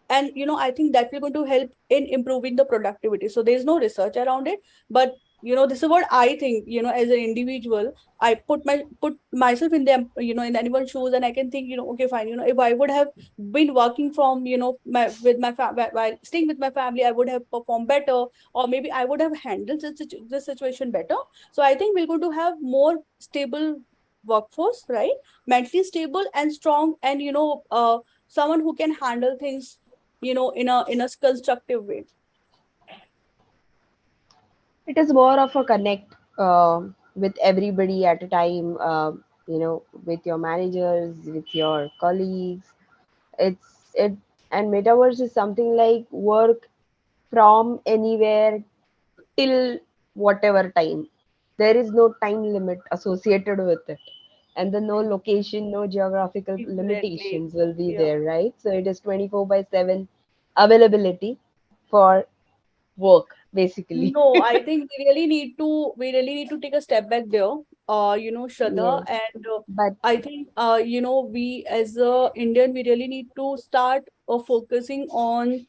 C: and I think that will going to help in improving the productivity. So there's no research around it, but this is what I think, as an individual. I put myself in them, in anyone's shoes, and I can think, okay, fine, if I would have been working from, with my while staying with my family, I would have performed better, or maybe I would have handled this situation better. So I think we're going to have more stable workforce, right? Mentally stable and strong, and someone who can handle things, in a constructive way.
B: It is more of a connect with everybody at a time, with your managers, with your colleagues. It and metaverse is something like work from anywhere till whatever time. There is no time limit associated with it. And then no location, no geographical
C: Exactly.
B: limitations will be
C: Yeah.
B: there, right? So it is 24/7 availability for work, basically.
C: No, I think we really need to take a step back there. Shraddha,
B: Yes.
C: and
B: But
C: I think we as a Indian, we really need to start focusing on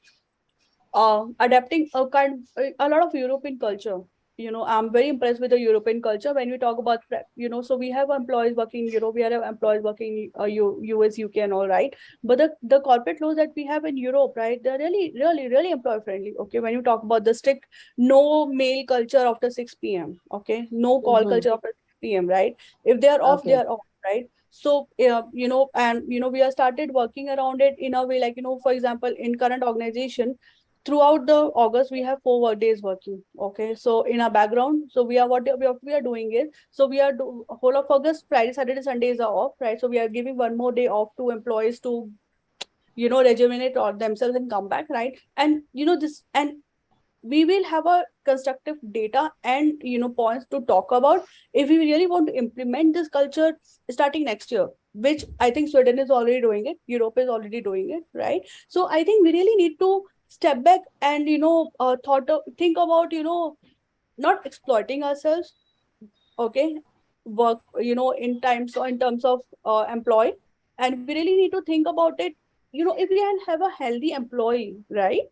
C: adapting a lot of European culture. I'm very impressed with the European culture when we talk about prep. So we have employees working in Europe, we have employees working in US, UK, and all, right. But the corporate laws that we have in Europe, right, they're really, really, really employee friendly. Okay, when you talk about the strict no mail culture after 6 p.m. Okay, no call
B: mhm,
C: culture after 6 p.m. Right, if they are off, they
B: okay.
C: are off. Right. So, and we have started working around it in a way, like, for example, in current organization, throughout the August, we have 4 work days working. Okay, so in our background, so we are doing it. So we are whole of August, Friday, Saturday, Sundays are off, right? So we are giving one more day off to employees to rejuvenate or themselves and come back, right? And this, and we will have a constructive data and points to talk about if we really want to implement this culture starting next year, which I think Sweden is already doing it, Europe is already doing it, right? So I think we really need to step back and think about not exploiting ourselves. Okay, work in terms of employee, and we really need to think about it. If we can have a healthy employee, right,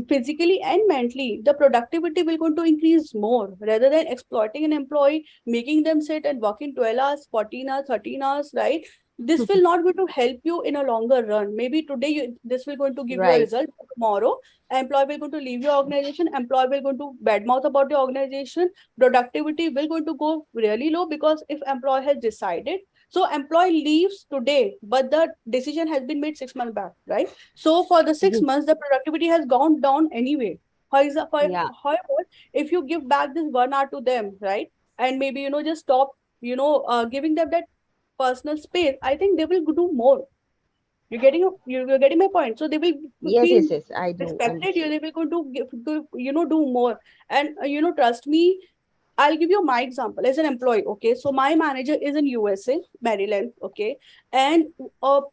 C: physically and mentally, the productivity will going to increase more rather than exploiting an employee, making them sit and working 12 hours, 14 hours, 13 hours, right? This will not going to help you in a longer run. Maybe today this will going to give you a
B: Right.
C: result. Tomorrow, employee will going to leave your organization. Employee will going to badmouth about your organization. Productivity will going to go really low, because if employee has decided, so employee leaves today, but the decision has been made 6 months back, right? So for the six
B: Mhm.
C: months, the productivity has gone down anyway.
B: Yeah.
C: However, if you give back this 1 hour to them, right, and maybe just stop, giving them that personal space, I think they will do more. You're getting my point. So they will
B: Yes,
C: feel
B: yes, yes. I do
C: respected.
B: understand.
C: They will go to do more. And trust me, I'll give you my example as an employee. Okay, so my manager is in USA, Maryland. Okay, and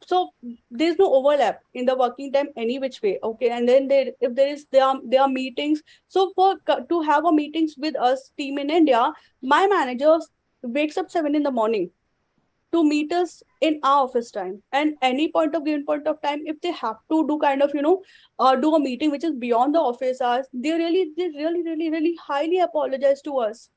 C: so there's no overlap in the working time any which way. Okay, and then if there are meetings. So to have a meetings with us team in India, my manager wakes up 7 in the morning to meet us in our office time, and any point of time, if they have to do kind of do a meeting which is beyond the office hours, they really really really highly apologize to us,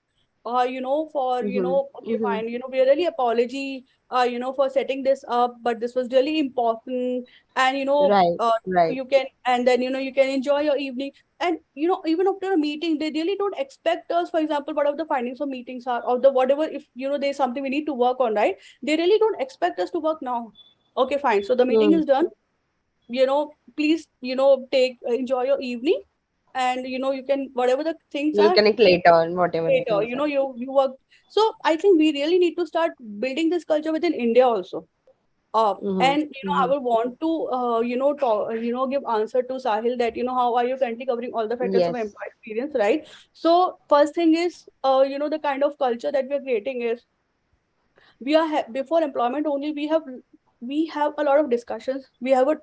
C: for
B: Mhm,
C: okay
B: mhm.
C: fine, we are really apology, for setting this up, but this was really important. And
B: Right, right.
C: you can, and then you can enjoy your evening. And even after a meeting, they really don't expect us, for example, whatever the findings of meetings are, or the whatever, if there's something we need to work on, right? They really don't expect us to work now. Okay, fine, so the meeting
B: Hmm.
C: is done. Please, take enjoy your evening. And you can, whatever the things
B: We'll
C: are,
B: connect later on whatever the
C: later,
B: things are.
C: you work. So I think we really need to start building this culture within India also.
B: Mm-hmm.
C: And I
B: Mm-hmm.
C: would want to talk, give answer to Sahil, that how are you currently covering all the factors of
B: Yes.
C: employee experience, right? So first thing is, the kind of culture that we're creating is, we are before employment only, we have a lot of discussions. We have a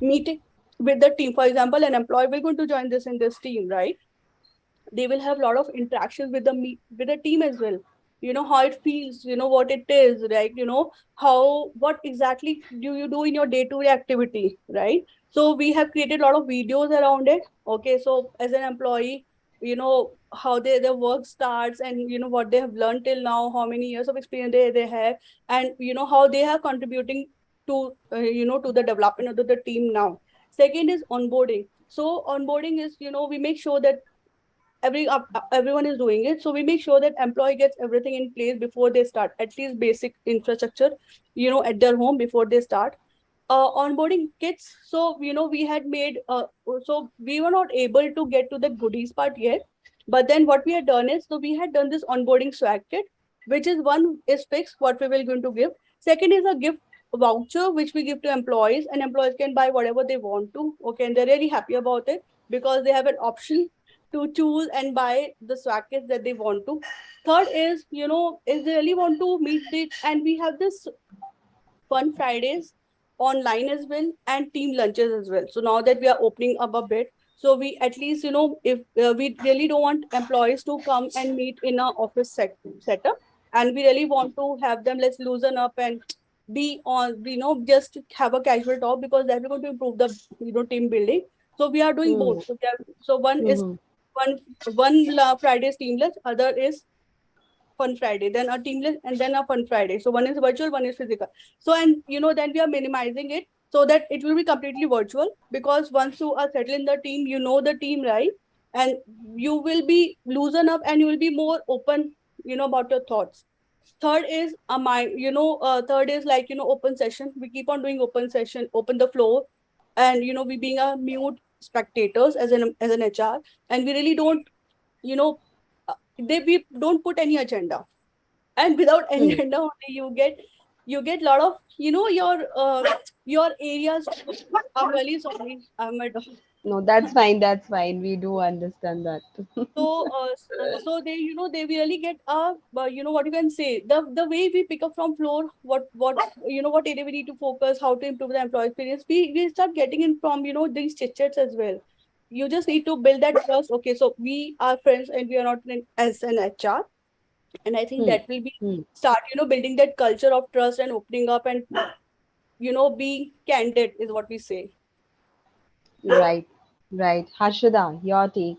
C: meeting with the team. For example, an employee will going to join this in this team, right? They will have a lot of interactions with with the team as well. How it feels, what it is, right? How, what exactly do you do in your day-to-day activity, right? So we have created a lot of videos around it. Okay, so as an employee, how their work starts, and what they have learned till now, how many years of experience they have, and how they are contributing to to the development of the team now. Second is onboarding. So onboarding is, we make sure that everyone is doing it, so we make sure that employee gets everything in place before they start, at least basic infrastructure at their home before they start. Onboarding kits. So we had made, so we were not able to get to the goodies part yet, but then what we had done is, so we had done this onboarding swag kit, which is, one is fixed what we were going to give. Second is a gift voucher which we give to employees, and employees can buy whatever they want to. Okay, and they're really happy about it because they have an option to choose and buy the swag kits that they want to. Third is, is they really want to meet the, and we have this fun Fridays online as well, and team lunches as well. So now that we are opening up a bit, so we at least, if we really don't want employees to come and meet in our office setup, and we really want to have them, let's loosen up and be on, just have a casual talk, because that is going to improve the team building. So we are doing
B: Mm-hmm.
C: both. So one is,
B: Mm-hmm.
C: Friday's team lunch, other is Fun Friday, then a teamless, and then a Fun Friday. So one is virtual, one is physical. So, and then we are minimizing it so that it will be completely virtual, because once you are settled in the team, the team, right? And you will be loosen up, and you will be more open, about your thoughts. Third is a mind, third is like, open session. We keep on doing open session, open the floor, and we being a mute spectators as an HR, and we really don't, we don't put any agenda, and without any agenda only, you get a lot of, your areas. I'm really sorry, I'm a dog.
B: No, that's fine. That's fine. We do understand that.
C: So they really get what you can say, the way we pick up from floor, what area we need to focus, how to improve the employee experience, we start getting in from these chit chats as well. You just need to build that trust. Okay, so we are friends, and we are not as an HR. And I think
B: Hmm.
C: that will be
B: Hmm.
C: start building that culture of trust and opening up, and being candid is what we say.
B: Right. Right. Harshada, your take.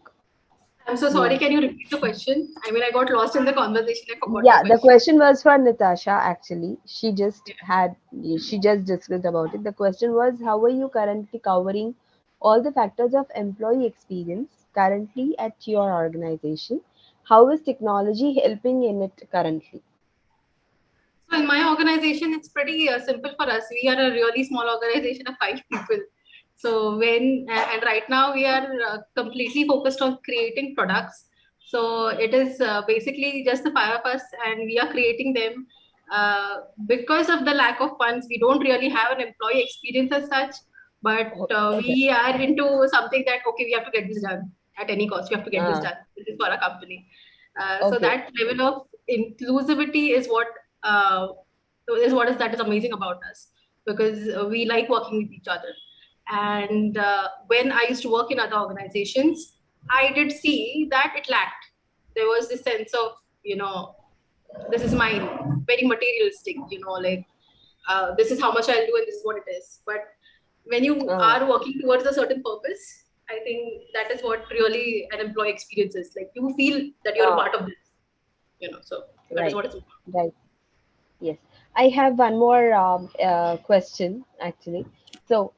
A: I'm so sorry.
B: Yeah.
A: Can you repeat the question? I mean, I got lost in the conversation. I forgot the
B: Yeah, the
A: question.
B: question was for Nitasha actually. She just discussed about it. The question was, how are you currently covering all the factors of employee experience currently at your organization? How is technology helping in it currently?
A: So in my organization, it's pretty simple for us. We are a really small organization of 5 people. So and right now we are completely focused on creating products. So it is basically just the 5 of us, and we are creating them. Because of the lack of funds, we don't really have an employee experience as such. But
B: Okay.
A: we are into something that, okay, we have to get this done at any cost. We have to get this
B: Ah,
A: done. This is for our company. So
B: okay.
A: that level of inclusivity uh, that is amazing about us, because we like working with each other. And when I used to work in other organizations, I did see that it lacked. There was this sense of, this is mine, very materialistic, like this is how much I'll do and this is what it is. But when you
B: Ah,
A: are working towards a certain purpose, I think that is what really an employee experience is. Like, you feel that you're a
B: ah,
A: part of this, so that is
B: right.
A: what it's about.
B: Right. Yes. I have one more question actually. So,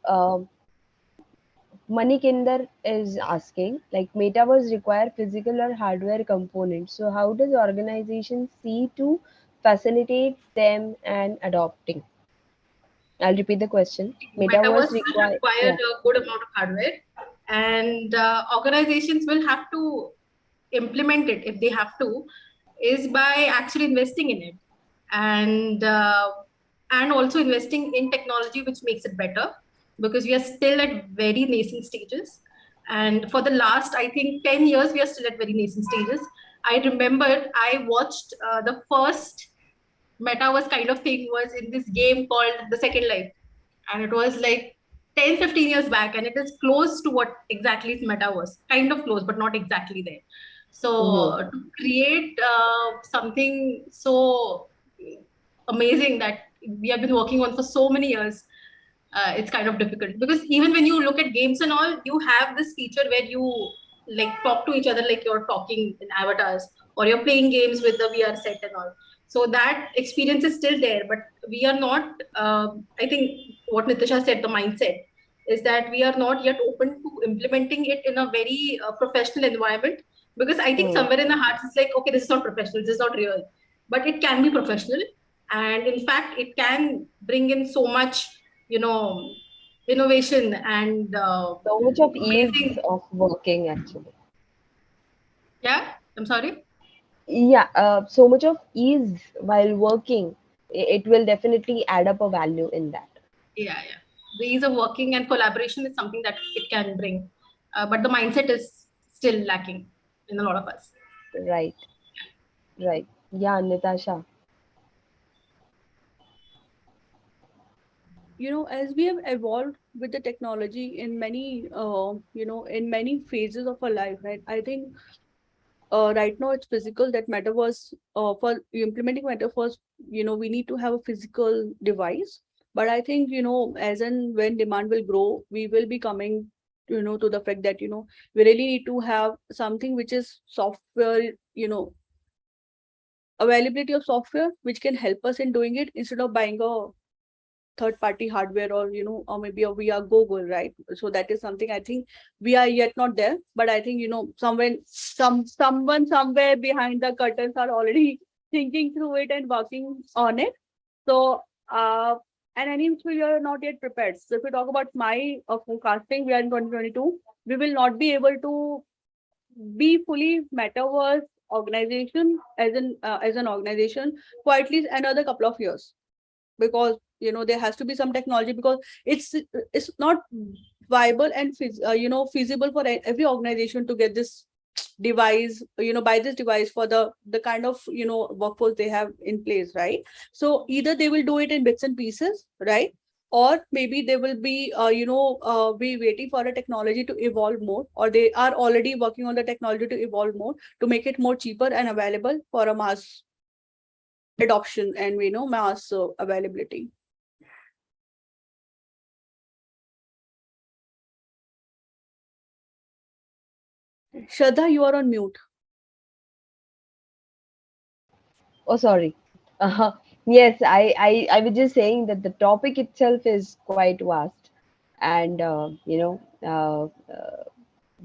B: Manikinder is asking, like, metaverse require physical or hardware components. So, how does organizations see to facilitate them and adopting? I'll repeat the question.
A: Metaverse
B: Metaverse
A: will
B: require,
A: require
B: yeah.
A: a good amount of hardware, and organizations will have to implement it if they have to, is by actually investing in it, and also investing in technology which makes it better, because we are still at very nascent stages. And for the last, I think, 10 years, we are still at very nascent stages. I remember I watched the first metaverse kind of thing was in this game called The Second Life, and it was like 10-15 years back, and it is close to what exactly is metaverse, kind of close but not exactly there.
B: Mm-hmm.
A: So to create something so amazing that we have been working on for so many years, it's kind of difficult, because even when you look at games and all, you have this feature where you like talk to each other like you're talking in avatars, or you're playing games with the VR set and all. So that experience is still there, but we are not. I think what Nitasha said, the mindset is that we are not yet open to implementing it in a very professional environment, because I think
B: Mm.
A: somewhere in the hearts it's like, okay, this is not professional, this is not real, but it can be professional, and in fact, it can bring in so much, you know, innovation and
B: So much of ease
A: amazing.
B: of working actually.
A: Yeah, I'm sorry.
B: Yeah, so much of ease while working. It will definitely add up a value in that.
A: Yeah, yeah. The ease of working and collaboration is something that it can bring, but the mindset is still lacking in a lot of us.
B: Right, right. Yeah, Nitasha.
C: As we have evolved with the technology in many in many phases of our life, right? I think right now it's physical, that metaverse, for implementing metaverse, we need to have a physical device. But I think, as and when demand will grow, we will be coming to the fact that we really need to have something which is software, availability of software which can help us in doing it, instead of buying a third party hardware, or or maybe a VR Google, right? So that is something I think we are yet not there, but I think somewhere, someone somewhere behind the curtains are already thinking through it and working on it. So and any which way we are not yet prepared. So if we talk about my forecasting, we are in 2022, we will not be able to be fully metaverse organization as an organization for at least another couple of years, because there has to be some technology, because it's not viable and feasible for every organization to get this device, buy this device for the kind of workforce they have in place, right? So either they will do it in bits and pieces, right? Or maybe they will be be waiting for a technology to evolve more, or they are already working on the technology to evolve more, to make it more cheaper and available for a mass adoption and mass availability. Shraddha, you are on mute.
B: Oh, sorry. Uh, yes, I was just saying that the topic itself is quite vast, and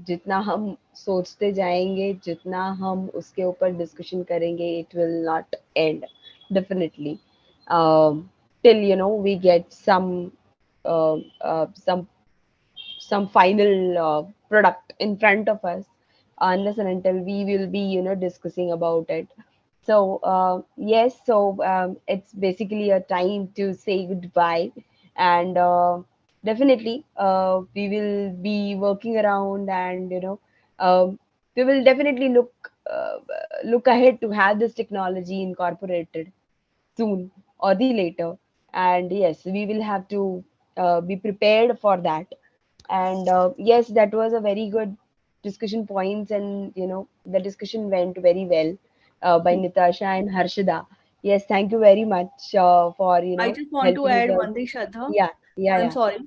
B: जितना हम सोचते जाएंगे, जितना हम उसके ऊपर discussion करेंगे, it will not end, definitely. Till we get uh, some final product in front of us, unless and until we will be discussing about it. So yes, so it's basically a time to say goodbye, and definitely we will be working around, and we will definitely look ahead to have this technology incorporated soon or the later. And yes, we will have to be prepared for that. And yes, that was a very good discussion points, and the discussion went very well by Nitasha and Harshada. Yes, thank you very much for
C: I just want to
B: helping
C: add
B: us.
C: one thing, Shraddha.
B: Yeah, yeah,
C: I'm
B: yeah.
C: sorry.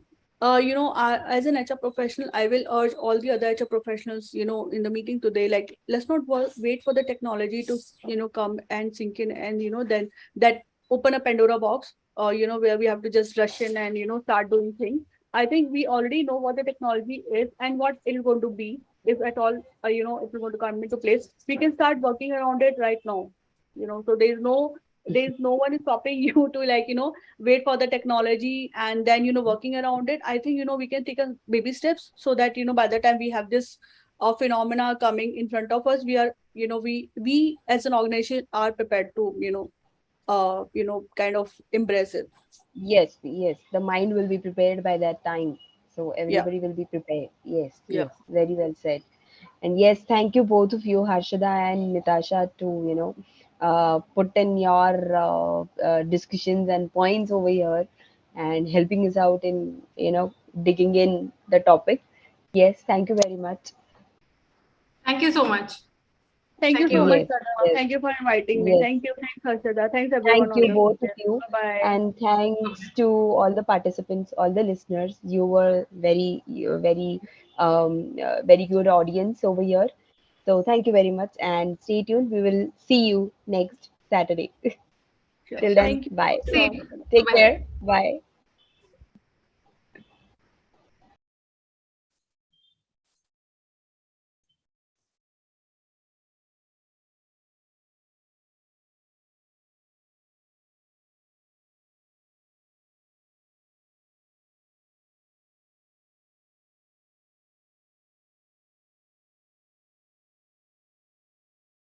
C: As an HR professional, I will urge all the other HR professionals, in the meeting today, like, let's not wait for the technology to, come and sink in, and then that open a Pandora box, where we have to just rush in and start doing things. I think we already know what the technology is and what it's going to be, if at all, if it's going to come into place. We can start working around it right now. So there's no one is stopping you to wait for the technology and then working around it. I think we can take a baby steps, so that by the time we have this phenomena coming in front of us, we are we as an organization are prepared to kind of embrace it.
B: Yes, yes, the mind will be prepared by that time. So
C: Yeah,
B: everybody will be prepared. Yes,
C: yeah.
B: yes, very well said. And yes, thank you both of you, Harshada and Nitasha, to put in your discussions and points over here and helping us out in digging in the topic. Yes, thank you very much.
A: Thank you so much.
C: Thank you
A: Thank you
C: so
A: all.
C: much,
B: Yes,
C: Sadhana.
B: yes,
C: Thank you for inviting me.
B: yes.
C: Thank you. Thanks, Harshada. Thanks, everyone
B: Thank
C: on
B: you,
C: your
B: both of
C: yes.
B: you.
C: Bye-bye.
B: And thanks to all the participants, all the listeners. You were very good audience over here. So thank you very much and stay tuned. We will see you next Saturday.
C: Sure.
B: Till then,
C: Thank you.
B: bye.
A: See
C: Sure.
A: you.
B: Take
A: Bye.
B: care. Bye.